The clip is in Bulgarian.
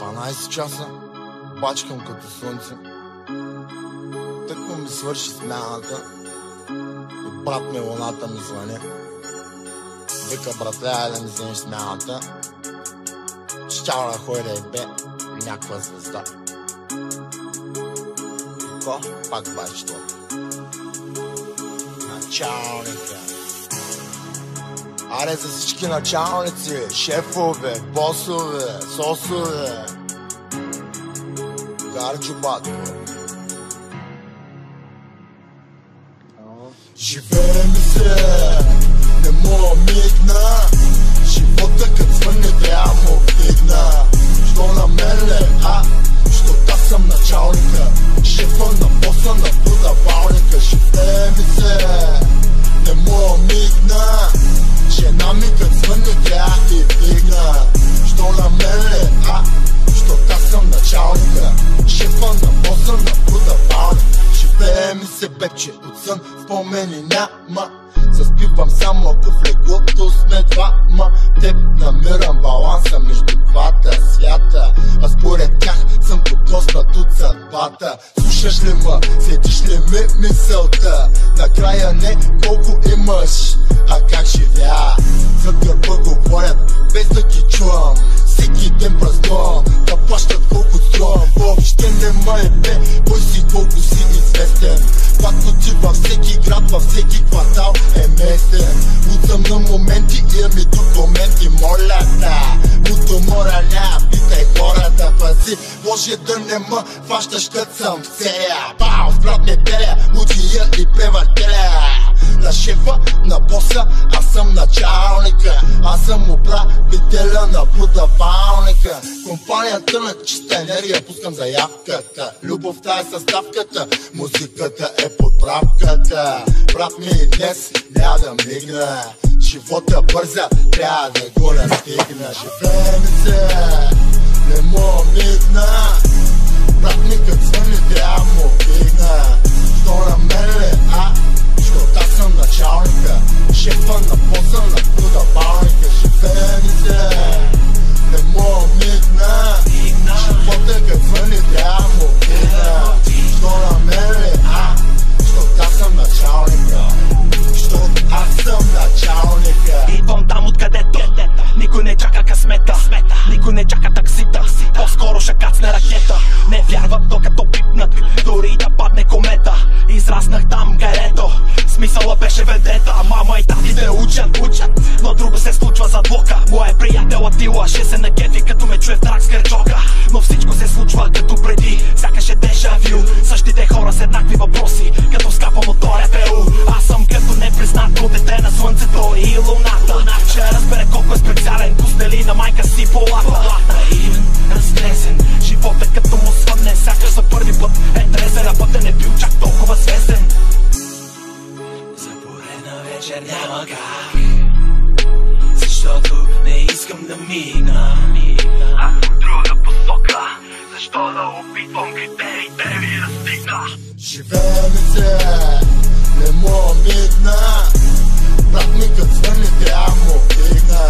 12 часа бачкам като слънце. Тъкмо ми свърши смяната и брат ми луната ми звъни. Вика, братля, да ми вземеш смяната. Щял да ходи да ебе някаква звезда. Ко? Пак 24. Началника. Аре за всички началници, шефове, босове, сосове. Гарджубатко. Живее ми се, не мога мигна. Живота като звънне трябва му вдигна. Що на мен ле, защото аз съм началника. Шефа на боса на продавалника. Живее ми се, не мога мигна. Жена ми като звънне трябва и вдигна. Що на мен ле, защото аз съм началника. Шефа на боса на продавалника. Живее ми се, бече, от сън спомени няма. Заспивам само ако в леглото сме двама. Теб намирам баланса между двата свята, а според тях съм докоснат от съдбата. Слушаш ли ма, следиш ли ми мисълта? Накрая не колко имаш, а как живея. Зад гърба говорят, без да ги чувам. Всеки ден празнувам, да плащат колко струвам. Въобще не ме ебе, кой си колко си известен. Когато ти във всеки град, във всеки квартал е местен. Лутам на моменти, имам и документи, моля да. Луто мора ня, питай хората, пази. Може да не ма фащаш кът съм в целя. Бау, брат ме беля, лутия и превъртеля. На шефа, на боса, аз съм началника. Аз съм управителя на продавалника. Компанията на чиста енергия, пускам заявката. Любовта е съставката, музиката е подправката. Брат ми днес няма да мигна. Живота бърза, трябва да го настигна. Живее ми се, не мога мигна. Брат ми като звънне трябва му вигна. Що на мен ле, защото аз съм началника. Шефа на боса на продавалника. Живее ми се, не мога мигна. Живота като звънне трябва му вигна. Що на мен ле, защото аз съм началника. Защото аз съм началника. Идвам там откъдето никой не чака късмета. Никой не чака таксита. По-скоро ще кацне ракета. Не вярват докато пипнат, дори да падне комета. Израснах там където смисъла беше ведета. Мама и тати те учат, но друго се случва зад блока. Моя приятел ти лъже се на кефи, като ме чуе в трак с гърчока. Но всичко се случва като преди, сякаш е дежавю. Същите хора с еднакви въпроси, като скапа мотор ПУ. Аз съм като непризнато дете на слънцето и луната. Ще разбере колко е специален, пуснали на майка си полата. Наивен, разтресен, живота като му свъдне. Сякаш за първи път е трезен, а пътя не бил чак толкова свестен. За поредна вечер няма как, защото не искам да мигна. Аз съм друга посока, защо да опитвам критериите ви да стигна. Живее ми се, не мога мигна. Брат ми като звънне трябва му вигна.